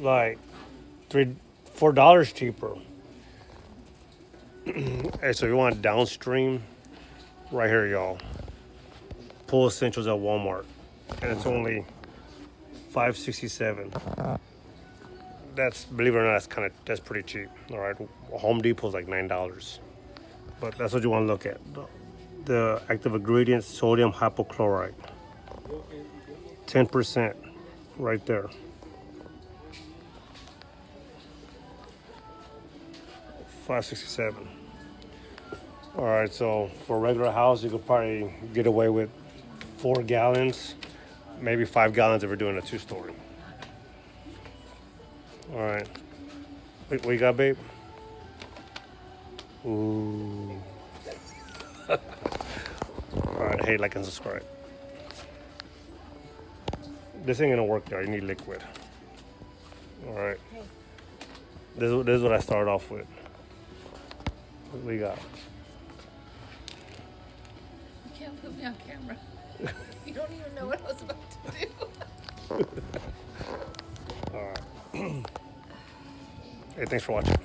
like $4 cheaper. Hey, so you want downstream? Right here, y'all. Pool Essentials at Walmart, and it's only $5.67. That's, believe it or not, that's pretty cheap. All right, Home Depot's like $9, but that's what you want to look at. The active ingredients: sodium hypochlorite, 10%, right there. $5.67. All right, so for a regular house, you could probably get away with 4 gallons, maybe 5 gallons if we're doing a 2-story. All right. What you got, babe? Ooh. All right, hey, like and subscribe. This ain't gonna work, y'all. You need liquid. All right. This is what I started off with. What we got? You can't put me on camera. You don't even know what I was about to do. All right. Hey, thanks for watching.